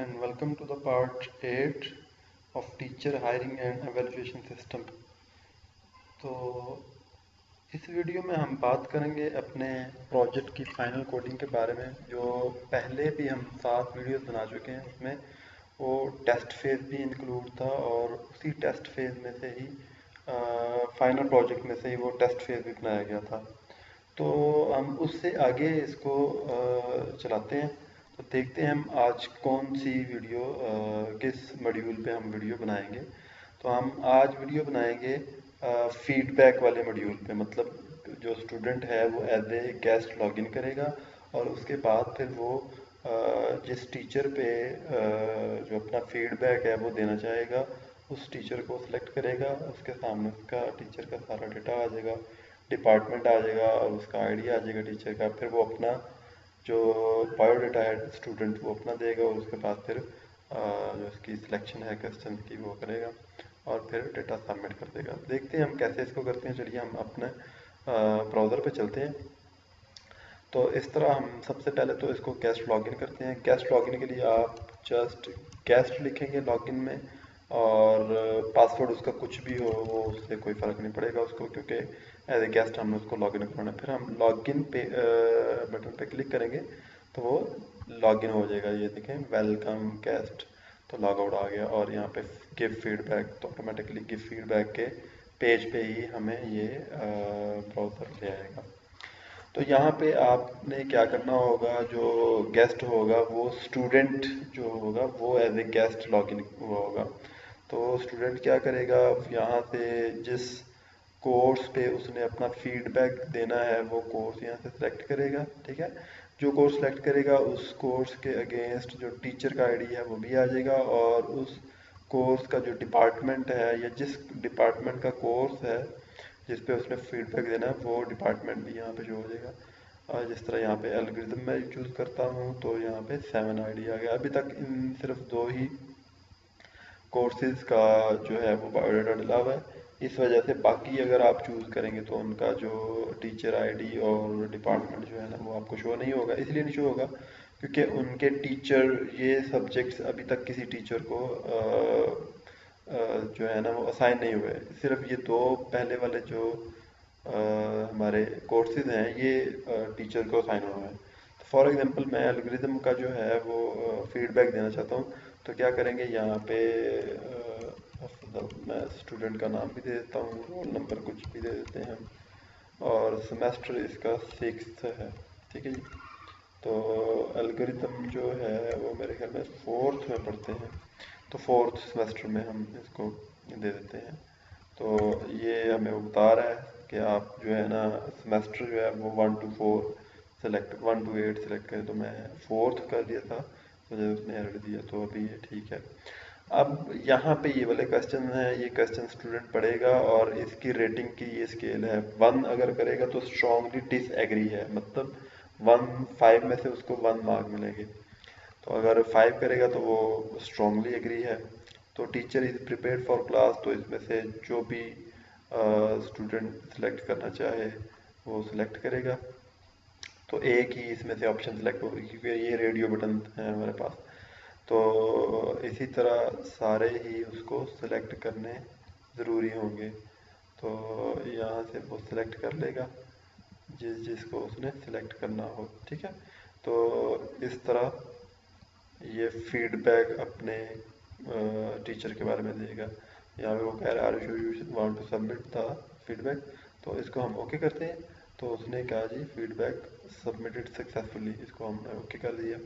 and welcome to the part 8 of teacher hiring and evaluation system। तो इस video में हम बात करेंगे अपने प्रोजेक्ट की फाइनल कोडिंग के बारे में। जो पहले भी हम 7 वीडियोस बना चुके हैं, उसमें वो टेस्ट फेज़ भी इंक्लूड था और उसी टेस्ट फेज़ में से ही फाइनल प्रोजेक्ट में से ही वो टेस्ट फेज़ भी बनाया गया था। तो हम उससे आगे इसको चलाते हैं। तो देखते हैं हम आज कौन सी वीडियो किस मॉड्यूल पे हम वीडियो बनाएंगे। तो हम आज वीडियो बनाएंगे फीडबैक वाले मॉड्यूल पे। मतलब जो स्टूडेंट है वो एज ए गेस्ट लॉगिन करेगा और उसके बाद फिर वो जिस टीचर पे जो अपना फीडबैक है वो देना चाहेगा उस टीचर को सिलेक्ट करेगा। उसके सामने उसका टीचर का सारा डेटा आ जाएगा, डिपार्टमेंट आ जाएगा और उसका आईडी आ जाएगा टीचर का। फिर वो अपना जो बायोडाटा है स्टूडेंट वो अपना देगा और उसके बाद फिर जो उसकी सिलेक्शन है क्वेश्चन की वो करेगा और फिर डेटा सबमिट कर देगा। देखते हैं हम कैसे इसको करते हैं। चलिए हम अपने ब्राउज़र पे चलते हैं। तो इस तरह हम सबसे पहले तो इसको गेस्ट लॉगिन करते हैं। गेस्ट लॉगिन के लिए आप जस्ट गेस्ट लिखेंगे लॉगिन में और पासवर्ड उसका कुछ भी हो वो उससे कोई फ़र्क नहीं पड़ेगा उसको, क्योंकि एज ए गेस्ट हमने उसको लॉगिन करवाना है। फिर हम लॉगिन पे बटन पे क्लिक करेंगे तो वो लॉगिन हो जाएगा। ये देखें वेलकम गेस्ट, तो लॉग आउट आ गया और यहाँ पे गिव फीडबैक, तो ऑटोमेटिकली गिव फीडबैक के पेज पे ही हमें ये ब्राउज़र ले आएगा। तो यहाँ पे आपने क्या करना होगा, जो गेस्ट होगा वो स्टूडेंट जो होगा वो एज ए गेस्ट लॉगिन हुआ होगा। तो स्टूडेंट क्या करेगा, यहाँ से जिस कोर्स पे उसने अपना फीडबैक देना है वो कोर्स यहाँ से सिलेक्ट करेगा। ठीक है, जो कोर्स सिलेक्ट करेगा उस कोर्स के अगेंस्ट जो टीचर का आईडी है वो भी आ जाएगा और उस कोर्स का जो डिपार्टमेंट है या जिस डिपार्टमेंट का कोर्स है जिस पे उसने फीडबैक देना है वो डिपार्टमेंट भी यहाँ पे जो हो जाएगा। और जिस तरह यहाँ पे एल्गोरिथम मैं चूज़ करता हूँ तो यहाँ पे 7 आईडी आ गया। अभी तक इन सिर्फ 2 ही कोर्सेज का जो है वो बायोडाटा डला हुआ है, इस वजह से बाकी अगर आप चूज़ करेंगे तो उनका जो टीचर आईडी और डिपार्टमेंट जो है ना वो आपको शो नहीं होगा। इसलिए नहीं शो होगा क्योंकि उनके टीचर ये सब्जेक्ट्स अभी तक किसी टीचर को जो है ना वो असाइन नहीं हुए। सिर्फ ये 2 पहले वाले जो हमारे कोर्सेज हैं ये टीचर को असाइन हुआ है। तो फॉर एग्जांपल मैं एल्गोरिथम का जो है वो फीडबैक देना चाहता हूँ, तो क्या करेंगे यहाँ पे मैं स्टूडेंट का नाम भी दे देता हूँ, रोल नंबर कुछ भी दे देते हैं और सेमेस्टर इसका 6th है। ठीक है जी। तो एल्गोरिथम जो है वो मेरे ख्याल में 4th में पढ़ते हैं, तो 4th सेमेस्टर में हम इसको दे देते हैं। तो ये हमें वो बता रहा है कि आप जो है ना सेमेस्टर जो है वो 1 to 4 सेलेक्ट 1 to 8 सेलेक्ट करें। तो मैं 4th कर दिया था तो जब उसने एरर दिया, तो अभी ये ठीक है। अब यहाँ पे ये वाले क्वेश्चन है, ये क्वेश्चन स्टूडेंट पढ़ेगा और इसकी रेटिंग की ये स्केल है। 1 अगर करेगा तो स्ट्रांगली डिसएग्री है, मतलब 5 में से उसको 1 मार्क मिलेंगे। तो अगर 5 करेगा तो वो स्ट्रांगली एग्री है। तो teacher is prepared for class, तो इसमें से जो भी स्टूडेंट सेलेक्ट करना चाहे वो सिलेक्ट करेगा। तो एक ही इसमें से ऑप्शन सेलेक्ट होगी क्योंकि ये रेडियो बटन है हमारे पास। तो इसी तरह सारे ही उसको सिलेक्ट करने ज़रूरी होंगे। तो यहाँ से वो सिलेक्ट कर लेगा जिसको उसने सिलेक्ट करना हो। ठीक है, तो इस तरह ये फीडबैक अपने टीचर के बारे में देगा। यहाँ पे वो कह रहा है you want to submit the feedback, तो इसको हम ओके करते हैं। तो उसने कहा जी फीडबैक सबमिटेड सक्सेसफुली, इसको हमने ओके कर दिया।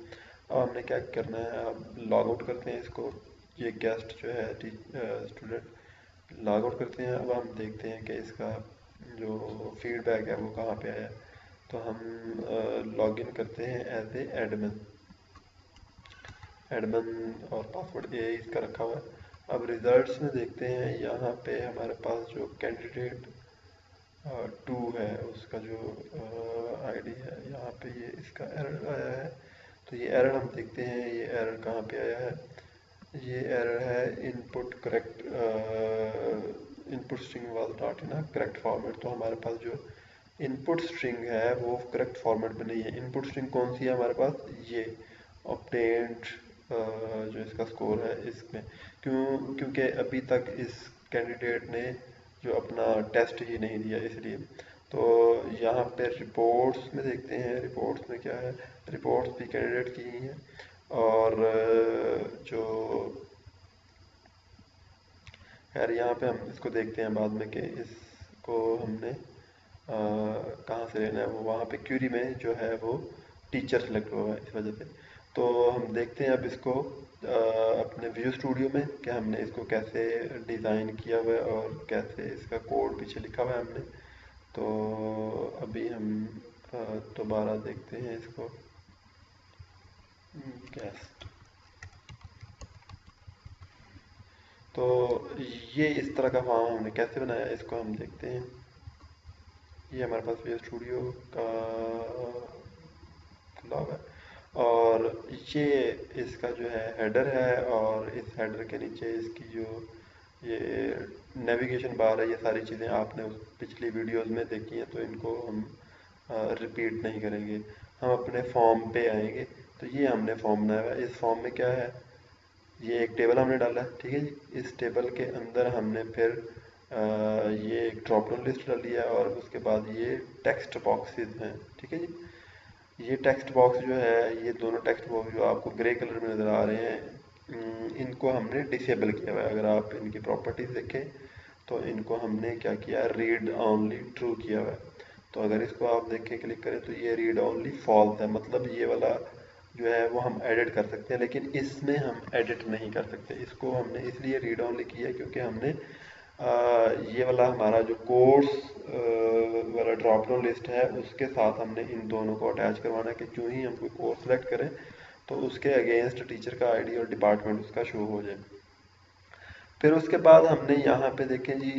अब हमने क्या करना है, अब लॉग आउट करते हैं इसको। ये गेस्ट जो है स्टूडेंट लॉग आउट करते हैं। अब हम देखते हैं कि इसका जो फीडबैक है वो कहाँ पे आया। तो हम लॉगिन करते हैं एज ए एडमिन और पासवर्ड ये इसका रखा हुआ है। अब रिजल्ट्स में देखते हैं, यहाँ पे हमारे पास जो कैंडिडेट 2 है उसका जो आईडी है, यहाँ पे ये इसका एरर आया है। तो ये एरर हम देखते हैं, ये एरर कहाँ पे आया है। ये एरर है input string was not in a correct format. तो हमारे पास जो इनपुट स्ट्रिंग है वो करेक्ट फॉर्मेट में नहीं है। इनपुट स्ट्रिंग कौन सी है हमारे पास, ये ऑब्टेन्ड जो इसका स्कोर है इसमें, क्योंकि अभी तक इस कैंडिडेट ने जो अपना टेस्ट ही नहीं दिया इसलिए। तो यहाँ पे रिपोर्ट्स में देखते हैं, रिपोर्ट्स में क्या है, रिपोर्ट्स भी कैंडिडेट की ही हैं। और जो खैर यहाँ पे हम इसको देखते हैं बाद में कि इसको हमने कहाँ से लेना है। वो वहाँ पे क्यूरी में जो है वो टीचर सेलेक्ट हुआ है इस वजह से। तो हम देखते हैं अब इसको अपने व्यू स्टूडियो में कि हमने इसको कैसे डिज़ाइन किया हुआ है और कैसे इसका कोड पीछे लिखा हुआ है हमने। तो अभी हम दोबारा देखते हैं इसको गेस्ट। तो ये इस तरह का फॉर्म हमने कैसे बनाया इसको हम देखते हैं। ये हमारे पास व्यू स्टूडियो का खुला हुआ है और ये इसका जो है हेडर है और इस हेडर के नीचे इसकी जो ये नेविगेशन बार है, ये सारी चीज़ें आपने उस पिछली वीडियोस में देखी हैं तो इनको हम रिपीट नहीं करेंगे। हम अपने फॉर्म पे आएंगे। तो ये हमने फॉर्म बनाया है। इस फॉर्म में क्या है, ये एक टेबल हमने डाला है, ठीक है जी। इस टेबल के अंदर हमने फिर ये एक ड्रॉप डाउन लिस्ट डाली है और उसके बाद ये टेक्स्ट बॉक्सेस हैं, ठीक है जी। ये टेक्स्ट बॉक्स जो है, ये दोनों टेक्स्ट बॉक्स जो आपको ग्रे कलर में नज़र आ रहे हैं, इनको हमने डिसेबल किया हुआ है। अगर आप इनकी प्रॉपर्टीज देखें तो इनको हमने क्या किया है, रीड ओनली ट्रू किया हुआ है। तो अगर इसको आप देखें, क्लिक करें तो ये रीड ओनली फॉल्स है, मतलब ये वाला जो है वो हम एडिट कर सकते हैं लेकिन इसमें हम एडिट नहीं कर सकते। इसको हमने इसलिए रीड ओनली किया क्योंकि हमने ये वाला हमारा जो कोर्स वाला ड्रॉप डाउन लिस्ट है उसके साथ हमने इन दोनों को अटैच करवाना है कि जो ही हम कोई कोर्स सेलेक्ट करें तो उसके अगेंस्ट टीचर का आईडी और डिपार्टमेंट उसका शो हो जाए। फिर उसके बाद हमने यहाँ पे देखें जी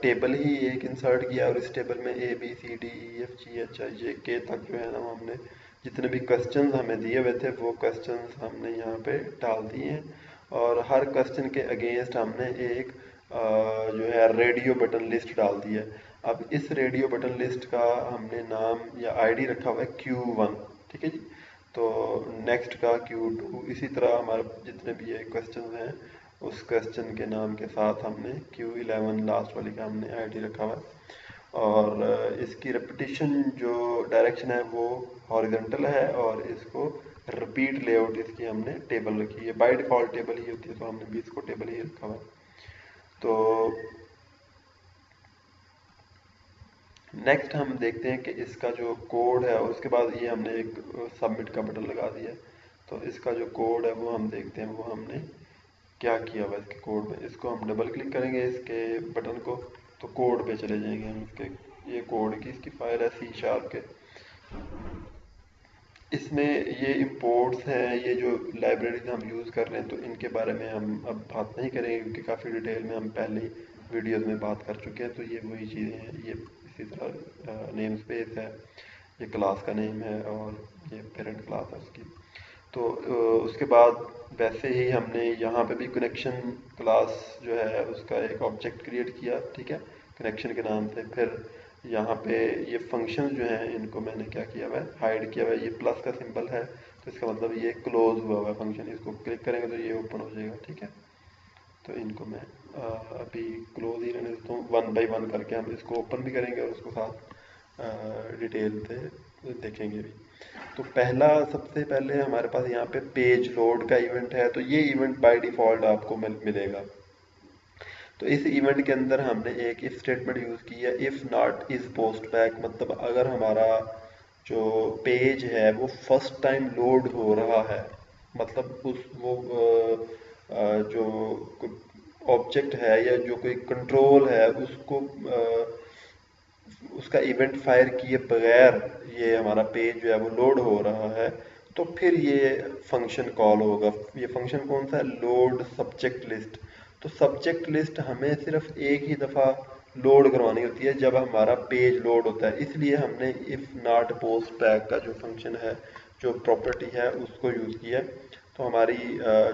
टेबल ही एक इंसर्ट किया और इस टेबल में ABCDEFGHIJK तक जो है ना हमने जितने भी क्वेश्चंस हमें दिए हुए थे वो क्वेश्चंस हमने यहाँ पे डाल दिए हैं और हर क्वेश्चन के अगेंस्ट हमने एक जो है रेडियो बटन लिस्ट डाल दी है। अब इस रेडियो बटन लिस्ट का हमने नाम या आईडी रखा हुआ है Q1, ठीक है जी। तो नेक्स्ट का Q2, इसी तरह हमारे जितने भी ये क्वेश्चन हैं उस क्वेश्चन के नाम के साथ हमने Q11 लास्ट वाली का हमने आईडी रखा हुआ है। और इसकी रेपिटेशन जो डायरेक्शन है वो हॉरिजॉन्टल है और इसको रिपीट लेआउट इसकी हमने टेबल रखी है। बाय डिफॉल्ट टेबल ही होती है तो हमने भी इसको टेबल ही रखा हुआ है। तो नेक्स्ट हम देखते हैं कि इसका जो कोड है उसके बाद ये हमने एक सबमिट का बटन लगा दिया है। तो इसका जो कोड है वो हम देखते हैं, वो हमने क्या किया हुआ इसके कोड में। इसको हम डबल क्लिक करेंगे इसके बटन को तो कोड पे चले जाएंगे हम इसके। ये कोड की इसकी फाइल है C# के। इसमें ये इंपोर्ट्स हैं, ये जो लाइब्रेरीज हम यूज़ कर रहे हैं तो इनके बारे में हम अब बात नहीं करेंगे क्योंकि काफ़ी डिटेल में हम पहले वीडियोस में बात कर चुके हैं। तो ये वही चीज़ें हैं। ये इसी तरह नेम स्पेस है, ये क्लास का नेम है और ये पेरेंट क्लास है उसकी। तो उसके बाद वैसे ही हमने यहाँ पे भी कनेक्शन क्लास जो है उसका एक ऑब्जेक्ट क्रिएट किया, ठीक है, कनेक्शन के नाम से। फिर यहाँ पे ये फंक्शन जो हैं इनको मैंने क्या किया हुआ है, हाइड किया हुआ है। ये प्लस का सिंबल है तो इसका मतलब ये क्लोज हुआ हुआ है फंक्शन। इसको क्लिक करेंगे तो ये ओपन हो जाएगा, ठीक है। तो इनको मैं अभी क्लोज ही रहने देता हूँ। 1 बाय 1 करके हम इसको ओपन भी करेंगे और उसको साथ डिटेल से देखेंगे भी। तो पहला सबसे पहले हमारे पास यहाँ पे पेज लोड का इवेंट है। तो ये इवेंट बाय डिफ़ॉल्ट आपको मिलेगा। तो इस इवेंट के अंदर हमने एक इफ स्टेटमेंट यूज़ की है, if not is post back. मतलब अगर हमारा जो पेज है वो फर्स्ट टाइम लोड हो रहा है, मतलब उस वो जो ऑब्जेक्ट है या जो कोई कंट्रोल है उसको उसका इवेंट फायर किए बगैर ये हमारा पेज जो है वो लोड हो रहा है तो फिर ये फंक्शन कॉल होगा। ये फंक्शन कौन सा है, लोड सब्जेक्ट लिस्ट। तो सब्जेक्ट लिस्ट हमें सिर्फ एक ही दफ़ा लोड करवानी होती है जब हमारा पेज लोड होता है। इसलिए हमने इफ़ नॉट पोस्ट बैक का जो फंक्शन है, जो प्रॉपर्टी है, उसको यूज़ किया। तो हमारी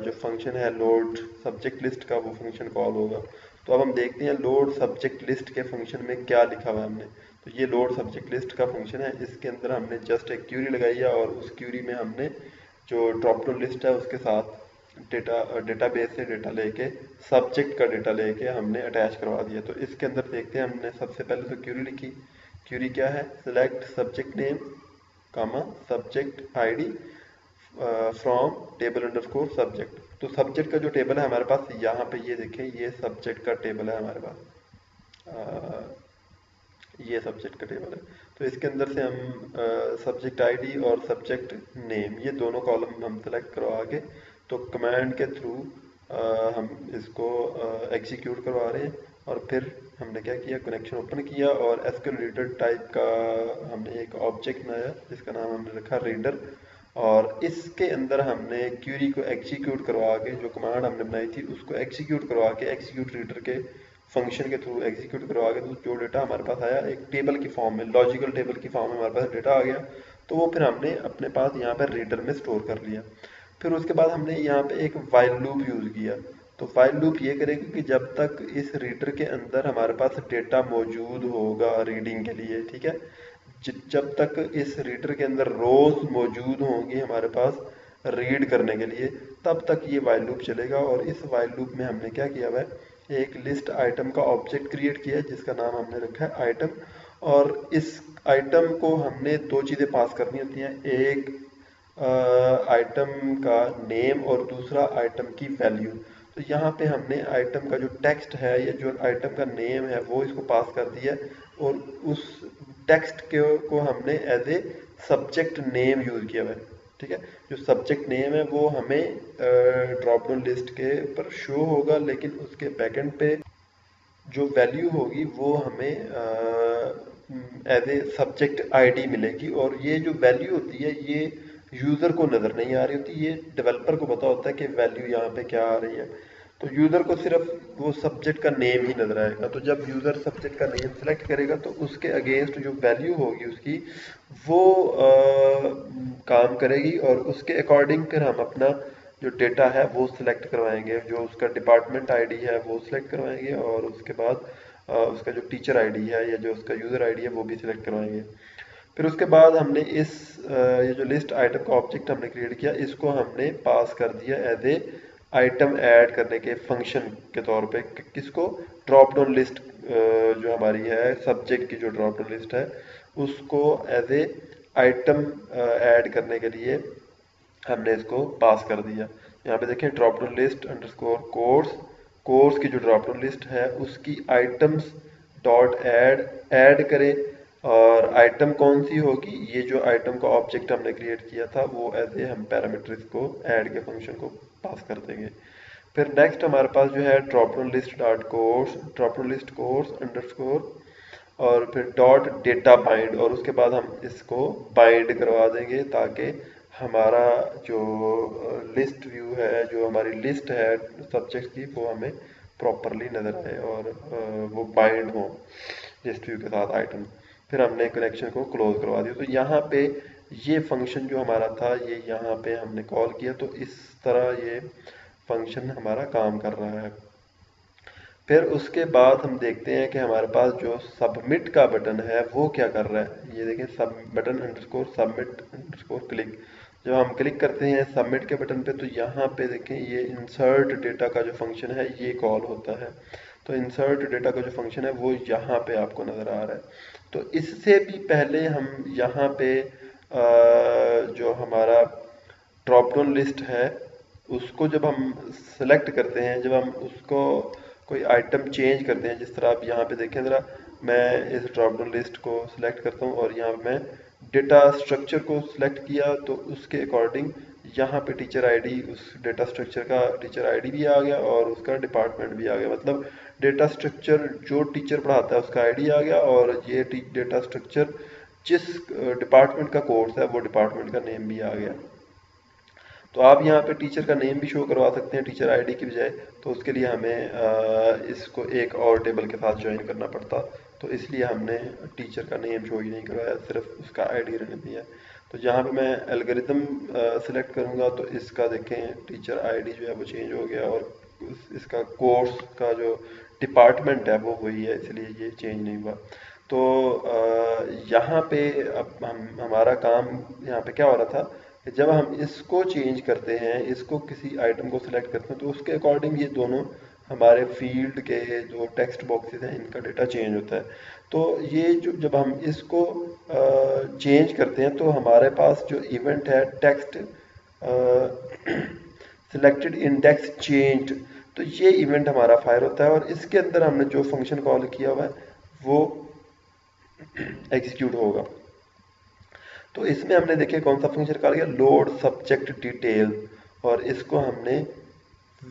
जो फंक्शन है लोड सब्जेक्ट लिस्ट का वो फंक्शन कॉल होगा। तो अब हम देखते हैं लोड सब्जेक्ट लिस्ट के फंक्शन में क्या लिखा हुआ है हमने। तो ये लोड सब्जेक्ट लिस्ट का फंक्शन है, इसके अंदर हमने जस्ट एक क्यूरी लगाई है और उस क्यूरी में हमने जो ड्रॉप डाउन लिस्ट है उसके साथ डेटाबेस से डेटा लेके सब्जेक्ट का डेटा लेके हमने अटैच करवा दिया। तो इसके अंदर देखते हैं, हमने सबसे पहले तो क्यूरी लिखी। क्यूरी क्या है? Select subject name comma subject ID from table underscore subject. तो सब्जेक्ट का जो टेबल है हमारे पास यहाँ पे, ये देखें, ये सब्जेक्ट का टेबल है हमारे पास, ये सब्जेक्ट का टेबल है। तो इसके अंदर से हम सब्जेक्ट आईडी और सब्जेक्ट नेम, ये दोनों कॉलम हम सेलेक्ट करवा के, तो कमांड के थ्रू हम इसको एग्जीक्यूट करवा रहे हैं। और फिर हमने क्या किया, कनेक्शन ओपन किया और एसक्यूएल रीडर टाइप का हमने एक ऑब्जेक्ट बनाया जिसका नाम हमने रखा रीडर। और इसके अंदर हमने क्यूरी को एग्जीक्यूट करवा के, जो कमांड हमने बनाई थी उसको एग्जीक्यूट करवा के, एग्जीक्यूट रीडर के फंक्शन के थ्रू एग्जीक्यूट करवा के, तो जो डेटा हमारे पास आया एक टेबल की फॉर्म में, लॉजिकल टेबल की फॉर्म में हमारे पास डेटा आ गया। तो वो फिर हमने अपने पास यहाँ पर रीडर में स्टोर कर लिया। फिर उसके बाद हमने यहाँ पे एक वाइल लूप यूज़ किया। तो वाइल लूप ये करेगा कि जब तक इस रीडर के अंदर हमारे पास डेटा मौजूद होगा रीडिंग के लिए, ठीक है, जब तक इस रीडर के अंदर रोज मौजूद होंगी हमारे पास रीड करने के लिए, तब तक ये वाइल लूप चलेगा। और इस वाइल लूप में हमने क्या किया हुआ है, एक लिस्ट आइटम का ऑब्जेक्ट क्रिएट किया है जिसका नाम हमने रखा है आइटम। और इस आइटम को हमने दो चीज़ें पास करनी होती हैं, एक आइटम का नेम और दूसरा आइटम की वैल्यू। तो यहाँ पे हमने आइटम का जो टेक्स्ट है या जो आइटम का नेम है वो इसको पास कर दिया, और उस टेक्स्ट को हमने as a subject name use किया हुआ है, ठीक है। जो सब्जेक्ट नेम है वो हमें ड्रॉप डाउन लिस्ट के ऊपर शो होगा, लेकिन उसके बैकएंड पे जो वैल्यू होगी वो हमें एज ए सब्जेक्ट आईडी मिलेगी। और ये जो वैल्यू होती है ये यूज़र को नज़र नहीं आ रही होती, ये डेवलपर को पता होता है कि वैल्यू यहाँ पे क्या आ रही है। तो यूज़र को सिर्फ वो सब्जेक्ट का नेम ही नज़र आएगा। तो जब यूज़र सब्जेक्ट का नेम सेलेक्ट करेगा तो उसके अगेंस्ट जो वैल्यू होगी उसकी, वो काम करेगी, और उसके अकॉर्डिंग फिर हम अपना जो डेटा है वो सिलेक्ट करवाएंगे, जो उसका डिपार्टमेंट आईडी है वो सिलेक्ट करवाएंगे, और उसके बाद उसका जो टीचर आईडी है या जो उसका यूज़र आईडी है वो भी सिलेक्ट करवाएंगे। फिर उसके बाद हमने ये जो लिस्ट आइटम का ऑब्जेक्ट हमने क्रिएट किया, इसको हमने पास कर दिया एज ए आइटम ऐड करने के फंक्शन के तौर पे। किसको? ड्रॉप डाउन लिस्ट जो हमारी है, सब्जेक्ट की जो ड्रॉप डाउन लिस्ट है उसको एज ए आइटम ऐड करने के लिए हमने इसको पास कर दिया। यहाँ पे देखें, drop down list underscore course की जो ड्रॉप डाउन लिस्ट है उसकी आइटम्स डॉट ऐड करें, और आइटम कौन सी होगी, ये जो आइटम का ऑब्जेक्ट हमने क्रिएट किया था वो एज ए हम पैरामीटर इसको ऐड के फंक्शन को पास कर देंगे। फिर नेक्स्ट हमारे पास जो है drop down list dot course underscore, और फिर डॉट डेटा बाइंड, और उसके बाद हम इसको बाइंड करवा देंगे ताकि हमारा जो लिस्ट व्यू है, जो हमारी लिस्ट है सब्जेक्ट की, वो हमें प्रॉपरली नज़र आए और वो बाइंड हो लिस्ट व्यू के साथ आइटम। फिर हमने कनेक्शन को क्लोज करवा दिया। तो यहाँ पे ये फंक्शन जो हमारा था ये यहाँ पे हमने कॉल किया, तो इस तरह ये फंक्शन हमारा काम कर रहा है। फिर उसके बाद हम देखते हैं कि हमारे पास जो सबमिट का बटन है वो क्या कर रहा है। ये देखें, सब button underscore submit underscore click. जब हम क्लिक करते हैं सबमिट के बटन पे, तो यहाँ पे देखें ये इंसर्ट डेटा का जो फंक्शन है ये कॉल होता है। तो इंसर्ट डेटा का जो फंक्शन है वो यहाँ पे आपको नज़र आ रहा है। तो इससे भी पहले हम यहाँ पे जो हमारा ड्रॉप डाउन लिस्ट है उसको जब हम सेलेक्ट करते हैं, जब हम उसको कोई आइटम चेंज करते हैं, जिस तरह आप यहाँ पे देखें ज़रा, मैं इस ड्रॉप डाउन लिस्ट को सिलेक्ट करता हूँ और यहाँ मैं डेटा स्ट्रक्चर को सिलेक्ट किया, तो उसके अकॉर्डिंग यहाँ पे टीचर आईडी, उस डेटा स्ट्रक्चर का टीचर आईडी भी आ गया और उसका डिपार्टमेंट भी आ गया। मतलब डेटा स्ट्रक्चर जो टीचर पढ़ाता है उसका आईडी आ गया, और ये डेटा स्ट्रक्चर जिस डिपार्टमेंट का कोर्स है वो डिपार्टमेंट का नेम भी आ गया। तो आप यहाँ पे टीचर का नेम भी शो करवा सकते हैं टीचर आईडी की बजाय। तो उसके लिए हमें इसको एक और टेबल के साथ ज्वाइन करना पड़ता, तो इसलिए हमने टीचर का नेम शो ही नहीं करवाया, सिर्फ उसका आईडी रहने दिया। तो यहाँ पे मैं एल्गोरिथम सिलेक्ट करूँगा तो इसका देखें टीचर आईडी जो है वो चेंज हो गया, और इसका कोर्स का जो डिपार्टमेंट है वो वही है, इसलिए ये चेंज नहीं हुआ। तो यहाँ पे अब हमारा काम यहाँ पे क्या हो रहा था जब हम इसको चेंज करते हैं, इसको किसी आइटम को सिलेक्ट करते हैं, तो उसके अकॉर्डिंग ये दोनों हमारे फील्ड के जो टेक्स्ट बॉक्सेस हैं इनका डेटा चेंज होता है। तो ये जो जब हम इसको चेंज करते हैं तो हमारे पास जो इवेंट है टेक्स्ट सिलेक्टेड इंडेक्स चेंज्ड, तो ये इवेंट हमारा फायर होता है और इसके अंदर हमने जो फंक्शन कॉल किया हुआ है वो एग्जीक्यूट होगा। तो इसमें हमने देखिए कौन सा फंक्शन कॉल किया, लोड सब्जेक्ट डिटेल, और इसको हमने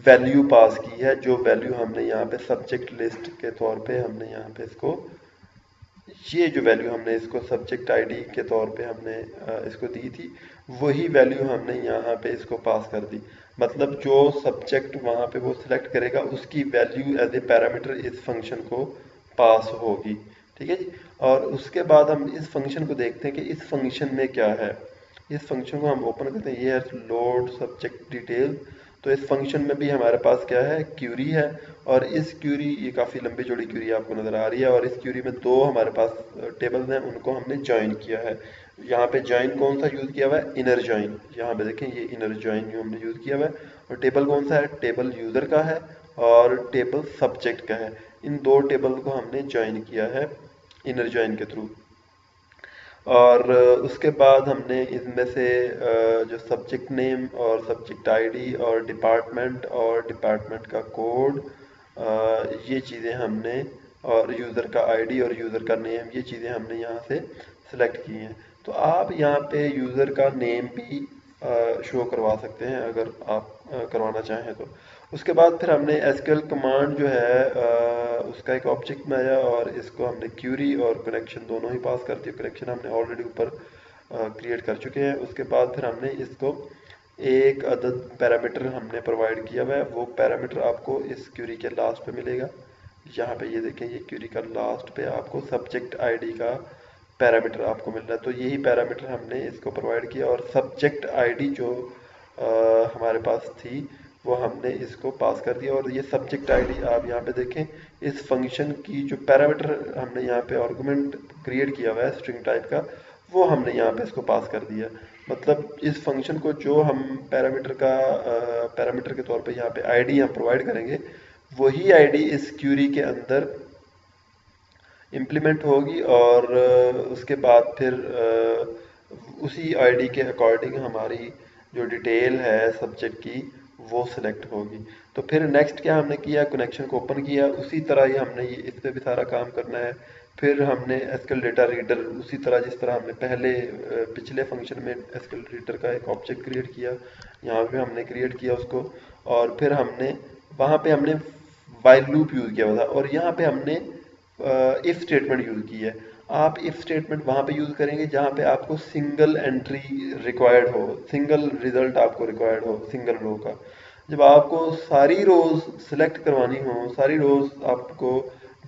वैल्यू पास की है, जो वैल्यू हमने यहाँ पे सब्जेक्ट लिस्ट के तौर पे हमने यहाँ पे इसको, ये जो वैल्यू हमने इसको सब्जेक्ट आईडी के तौर पे हमने इसको दी थी, वही वैल्यू हमने यहाँ पे इसको पास कर दी। मतलब जो सब्जेक्ट वहाँ पे वो सिलेक्ट करेगा उसकी वैल्यू एज ए पैरामीटर इस फंक्शन को पास होगी। ठीक है जी। और उसके बाद हम इस फंक्शन को देखते हैं कि इस फंक्शन में क्या है। इस फंक्शन को हम ओपन करते हैं, ये है लोड सब्जेक्ट डिटेल। तो इस फंक्शन में भी हमारे पास क्या है, क्यूरी है, और इस क्यूरी, ये काफ़ी लंबी चौड़ी क्यूरी आपको नज़र आ रही है, और इस क्यूरी में दो हमारे पास टेबल्स हैं, उनको हमने ज्वाइन किया है। यहाँ पे ज्वाइन कौन सा यूज़ किया हुआ है, इनर ज्वाइन। यहाँ पे देखें ये इनर ज्वाइन हमने यूज़ किया हुआ है। और टेबल कौन सा है, टेबल यूज़र का है और टेबल सब्जेक्ट का है। इन दो टेबल को हमने ज्वाइन किया है इनर ज्वाइन के थ्रू। और उसके बाद हमने इनमें से जो सब्जेक्ट नेम और सब्जेक्ट आईडी और डिपार्टमेंट का कोड, ये चीज़ें हमने, और यूज़र का आईडी और यूज़र का नेम, ये चीज़ें हमने यहाँ से सिलेक्ट की हैं। तो आप यहाँ पे यूज़र का नेम भी शो करवा सकते हैं अगर आप करवाना चाहें तो। उसके बाद फिर हमने एसक्यूएल कमांड जो है उसका एक ऑब्जेक्ट बनाया और इसको हमने क्यूरी और कनेक्शन दोनों ही पास कर दिए। कनेक्शन हमने ऑलरेडी ऊपर क्रिएट कर चुके हैं। उसके बाद फिर हमने इसको एक अदद पैरामीटर हमने प्रोवाइड किया हुआ है, वो पैरामीटर आपको इस क्यूरी के लास्ट पे मिलेगा। यहाँ पे ये देखें, ये क्यूरी का लास्ट पे आपको सब्जेक्ट आईडी का पैरामीटर आपको मिल रहा है। तो यही पैरामीटर हमने इसको प्रोवाइड किया, और सब्जेक्ट आईडी जो हमारे पास थी वो हमने इसको पास कर दिया। और ये सब्जेक्ट आईडी आप यहाँ पे देखें, इस फंक्शन की जो पैरामीटर हमने यहाँ पे आर्गुमेंट क्रिएट किया हुआ है स्ट्रिंग टाइप का, वो हमने यहाँ पे इसको पास कर दिया। मतलब इस फंक्शन को जो हम पैरामीटर के तौर पे यहाँ पे आईडी हम प्रोवाइड करेंगे, वही आईडी इस क्यूरी के अंदर इम्प्लीमेंट होगी, और उसके बाद फिर उसी आईडी के अकॉर्डिंग हमारी जो डिटेल है सब्जेक्ट की वो सिलेक्ट होगी। तो फिर नेक्स्ट क्या हमने किया, कनेक्शन को ओपन किया। उसी तरह ही हमने ये इस पे भी सारा काम करना है। फिर हमने एसक्यूएल डेटा रीडर उसी तरह जिस तरह हमने पहले पिछले फंक्शन में एसक्यूएल रीडर का एक ऑब्जेक्ट क्रिएट किया, यहाँ पे हमने क्रिएट किया उसको। और फिर हमने वहाँ पे हमने वाइल लूप यूज़ किया हुआ था, और यहाँ पे हमने इफ स्टेटमेंट यूज़ की है। आप इफ स्टेटमेंट वहाँ पे यूज़ करेंगे जहाँ पे आपको सिंगल एंट्री रिक्वायर्ड हो, सिंगल रिजल्ट आपको रिक्वायर्ड हो सिंगल रो का। जब आपको सारी रोज सिलेक्ट करवानी हो, सारी रोज आपको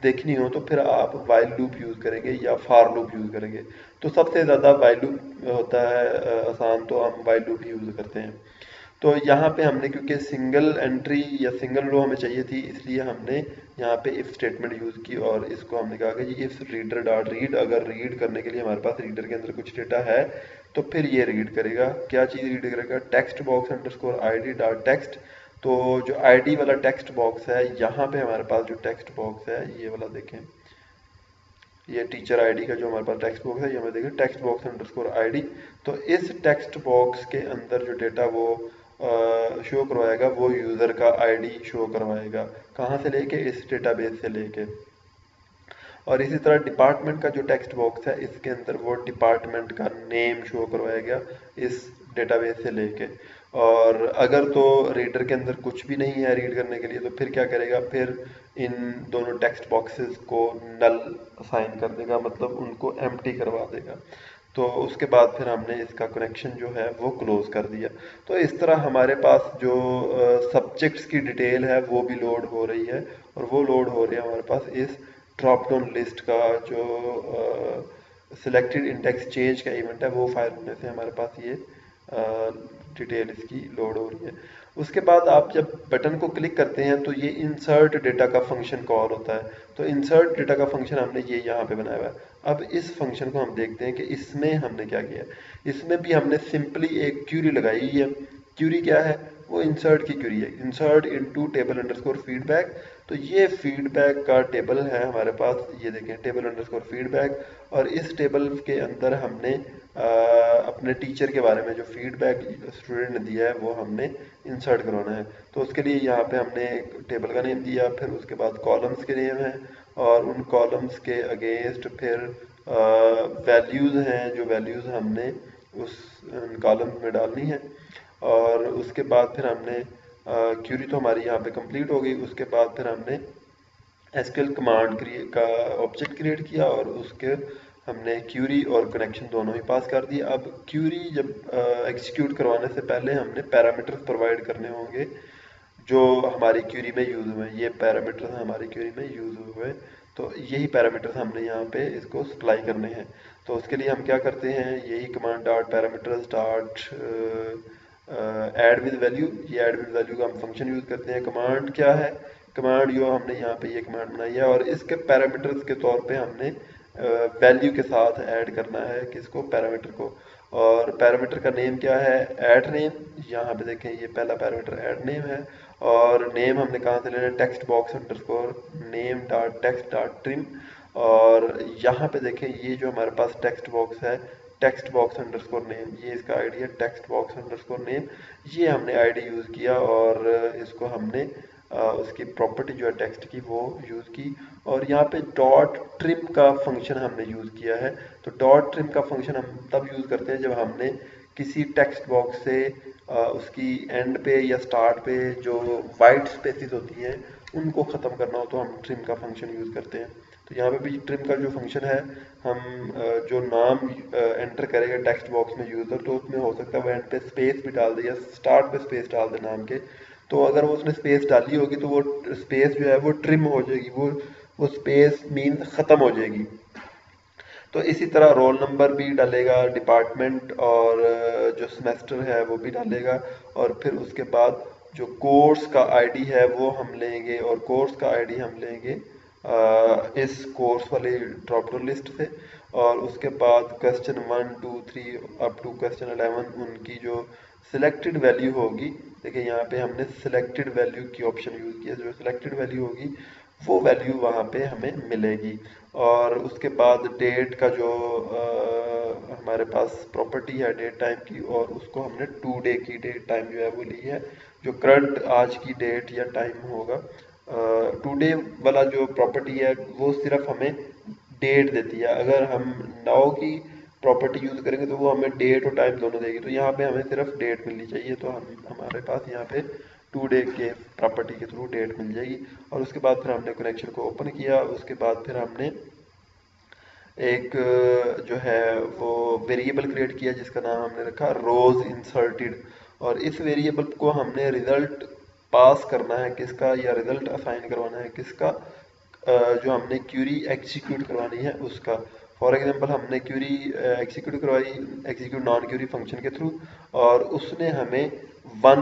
देखनी हो, तो फिर आप वाइल लूप यूज़ करेंगे या फार लूप यूज़ करेंगे। तो सबसे ज़्यादा वाइल लूप होता है आसान, तो हम वाइल लूप यूज़ करते हैं। तो यहाँ पे हमने क्योंकि सिंगल एंट्री या सिंगल रो हमें चाहिए थी, इसलिए हमने यहाँ पे इफ स्टेटमेंट यूज़ की, और इसको हमने कहा कि इफ रीडर डॉट रीड, अगर रीड करने के लिए हमारे पास रीडर के अंदर कुछ डेटा है तो फिर ये रीड करेगा। क्या चीज़ रीड करेगा, text box underscore ID dot text. तो जो आईडी वाला टेक्स्ट बॉक्स है, यहाँ पे हमारे पास जो टेक्स्ट बॉक्स है ये वाला देखें, ये टीचर आईडी का जो हमारे पास टेक्स्ट बॉक्स है, ये हमें देखें टेक्स्ट बॉक्स अंडरस्कोर आईडी। तो इस टेक्स्ट बॉक्स के अंदर जो डेटा वो शो करवाएगा वो यूज़र का आईडी शो करवाएगा। कहाँ से लेके, इस डेटाबेस से लेके। और इसी तरह डिपार्टमेंट का जो टेक्स्ट बॉक्स है, इसके अंदर वो डिपार्टमेंट का नेम शो करवाएगा इस डेटाबेस से लेके। और अगर तो रीडर के अंदर कुछ भी नहीं है रीड करने के लिए, तो फिर क्या करेगा, फिर इन दोनों टेक्स्ट बॉक्सेस को नल असाइन कर देगा, मतलब उनको एम्प्टी करवा देगा। तो उसके बाद फिर हमने इसका कनेक्शन जो है वो क्लोज कर दिया। तो इस तरह हमारे पास जो सब्जेक्ट्स की डिटेल है वो भी लोड हो रही है, और वो लोड हो रही है हमारे पास इस ड्रॉप डाउन लिस्ट का जो सिलेक्टेड इंडेक्स चेंज का इवेंट है, वो फायर होने से हमारे पास ये डिटेल इसकी लोड हो रही है। उसके बाद आप जब बटन को क्लिक करते हैं तो ये इंसर्ट डेटा का फंक्शन कॉल होता है। तो इंसर्ट डेटा का फंक्शन हमने ये यहाँ पे बनाया हुआ है। अब इस फंक्शन को हम देखते हैं कि इसमें हमने क्या किया। इसमें भी हमने सिंपली एक क्यूरी लगाई हुई है। क्यूरी क्या है, वो इंसर्ट की क्यूरी है, insert into table underscore feedback. तो ये फीडबैक का टेबल है हमारे पास, ये देखें टेबल अंडरस्कोर फीडबैक। और इस टेबल के अंदर हमने अपने टीचर के बारे में जो फीडबैक स्टूडेंट ने दिया है वो हमने इंसर्ट करवाना है। तो उसके लिए यहाँ पे हमने टेबल का नेम दिया, फिर उसके बाद कॉलम्स के नेम है, और उन कॉलम्स के अगेंस्ट फिर वैल्यूज़ हैं, जो वैल्यूज़ हमने उस कॉलम में डालनी है। और उसके बाद फिर हमने क्यूरी तो हमारी यहाँ पे कंप्लीट हो गई। उसके बाद फिर हमने एसक्यूएल कमांड का ऑब्जेक्ट क्रिएट किया और उसके हमने क्यूरी और कनेक्शन दोनों ही पास कर दिए। अब क्यूरी जब एग्जीक्यूट करवाने से पहले हमने पैरामीटर्स प्रोवाइड करने होंगे जो हमारी क्यूरी में यूज़ हुए। ये पैरामीटर्स हमारी क्यूरी में यूज़ हुए, तो यही पैरामीटर्स हमने यहाँ पे इसको सप्लाई करने हैं। तो उसके लिए हम क्या करते हैं, यही command dot parameters dot add with value, ये ऐड विद वैल्यू का हम फंक्शन यूज़ करते हैं। कमांड क्या है, कमांड जो हमने यहाँ पे ये कमांड बनाई है, और इसके पैरामीटर्स के तौर पे हमने वैल्यू के साथ ऐड करना है किसको, पैरामीटर को। और पैरामीटर का नेम क्या है, ऐड नेम। यहाँ पे देखें ये पहला पैरामीटर ऐड नेम है, और नेम हमने कहाँ से लेना है, text box underscore name dot text dot trim. और यहाँ पे देखें ये जो हमारे पास टेक्स्ट बॉक्स है, टेक्स्ट बॉक्स अंडरस्कोर नेम, ये इसका आईडी है, टेक्स्ट बॉक्स अंडरस्कोर नेम। ये हमने आईडी यूज़ किया और इसको हमने उसकी प्रॉपर्टी जो है टेक्स्ट की वो यूज़ की। और यहाँ पे डॉट ट्रिम का फंक्शन हमने यूज़ किया है। तो डॉट ट्रिम का फंक्शन हम तब यूज़ करते हैं जब हमने किसी टेक्स्ट बॉक्स से उसकी एंड पे या स्टार्ट पे जो वाइट स्पेसेस होती हैं उनको ख़त्म करना हो, तो हम ट्रिम का फंक्शन यूज़ करते हैं। तो यहाँ पे भी ट्रिम का जो फंक्शन है, हम जो नाम एंटर करेंगे टेक्स्ट बॉक्स में यूज़र, तो उसमें हो सकता है वो एंड पे स्पेस भी डाल दे या स्टार्ट पे स्पेस डाल दे नाम के। तो अगर वो उसने स्पेस डाली होगी तो वो स्पेस जो है वो ट्रिम हो जाएगी, वो स्पेस मीन ख़त्म हो जाएगी। तो इसी तरह रोल नंबर भी डालेगा, डिपार्टमेंट और जो सेमेस्टर है वो भी डालेगा। और फिर उसके बाद जो कोर्स का आईडी है वो हम लेंगे, और कोर्स का आईडी हम लेंगे इस कोर्स वाली ड्रॉप डाउन लिस्ट से। और उसके बाद क्वेश्चन 1 2 3 अप टू क्वेश्चन 11 उनकी जो सिलेक्टेड वैल्यू होगी, देखिए यहाँ पे हमने सिलेक्टेड वैल्यू की ऑप्शन यूज़ किया, जो सिलेक्टेड वैल्यू होगी वो वैल्यू वहाँ पे हमें मिलेगी। और उसके बाद डेट का जो हमारे पास प्रॉपर्टी है डेट टाइम की, और उसको हमने टुडे की डेट टाइम जो है वो ली है, जो करंट आज की डेट या टाइम होगा। टुडे वाला जो प्रॉपर्टी है वो सिर्फ हमें डेट देती है, अगर हम नाउ की प्रॉपर्टी यूज़ करेंगे तो वो हमें डेट और टाइम दोनों देगी। तो यहाँ पे हमें सिर्फ डेट मिलनी चाहिए, तो हमारे पास यहाँ पे टुडे के प्रॉपर्टी के थ्रू डेट मिल जाएगी। और उसके बाद फिर हमने कनेक्शन को ओपन किया। उसके बाद फिर हमने एक जो है वो वेरिएबल क्रिएट किया जिसका नाम हमने रखा रोज इंसर्टेड। और इस वेरिएबल को हमने रिजल्ट पास करना है किसका, या रिजल्ट असाइन करवाना है किसका, जो हमने क्यूरी एग्जीक्यूट करवानी है उसका। फॉर एग्जांपल हमने क्यूरी एग्जीक्यूट करवाई एग्जीक्यूट नॉन क्यूरी फंक्शन के थ्रू, और उसने हमें 1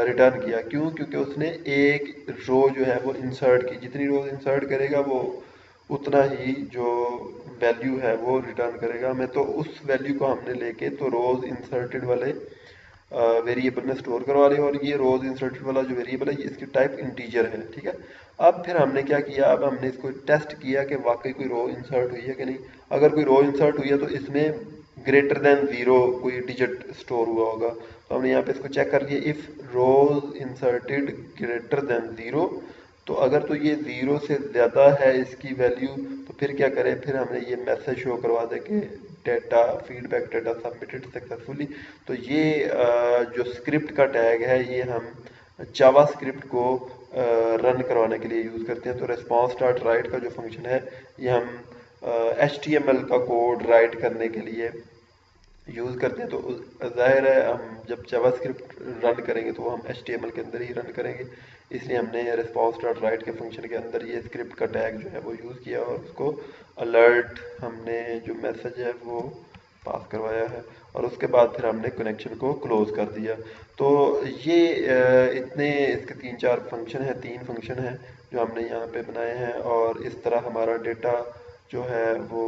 रिटर्न किया। क्यों, क्योंकि उसने एक रो जो है वो इंसर्ट की, जितनी रोज इंसर्ट करेगा वो उतना ही जो वैल्यू है वो रिटर्न करेगा हमें। तो उस वैल्यू को हमने लेके तो रोज इंसर्टेड वाले वेरिएबल में स्टोर करवा रहे हैं। और ये रोज इंसर्टेड वाला जो वेरिएबल है इसकी टाइप इंटीजर है, ठीक है। अब फिर हमने क्या किया, अब हमने इसको टेस्ट किया कि वाकई कोई रो इंसर्ट हुई है कि नहीं। अगर कोई रो इंसर्ट हुई है तो इसमें ग्रेटर देन 0 कोई डिजिट स्टोर हुआ होगा। तो हमने यहाँ पे इसको चेक कर लिया, if rows inserted greater than 0, तो अगर तो ये 0 से ज़्यादा है इसकी वैल्यू, तो फिर क्या करें, फिर हमने ये मैसेज शो करवा दें कि data feedback data submitted successfully. तो ये जो स्क्रिप्ट का टैग है ये हम जावा स्क्रिप्ट को रन करवाने के लिए यूज़ करते हैं। तो रिस्पॉन्स डॉट राइट का जो फंक्शन है ये हम HTML का कोड राइट करने के लिए यूज़ करते हैं। तो जाहिर है हम जब जावास्क्रिप्ट रन करेंगे तो हम HTML के अंदर ही रन करेंगे, इसलिए हमने रिस्पॉन्स डॉट राइट के फंक्शन के अंदर ये स्क्रिप्ट का टैग जो है वो यूज़ किया। और उसको अलर्ट हमने जो मैसेज है वो पास करवाया है और उसके बाद फिर हमने कनेक्शन को क्लोज कर दिया। तो ये इतने इसके 3-4 फंक्शन हैं, 3 फंक्शन हैं जो हमने यहाँ पे बनाए हैं और इस तरह हमारा डेटा जो है वो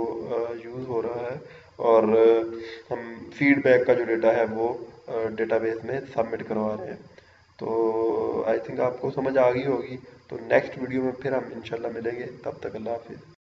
यूज़ हो रहा है और हम फीडबैक का जो डेटा है वो डेटाबेस में सबमिट करवा रहे हैं। तो आई थिंक आपको समझ आ गई होगी। तो नेक्स्ट वीडियो में फिर हम इंशाल्लाह मिलेंगे, तब तक अल्लाह हाफिज़।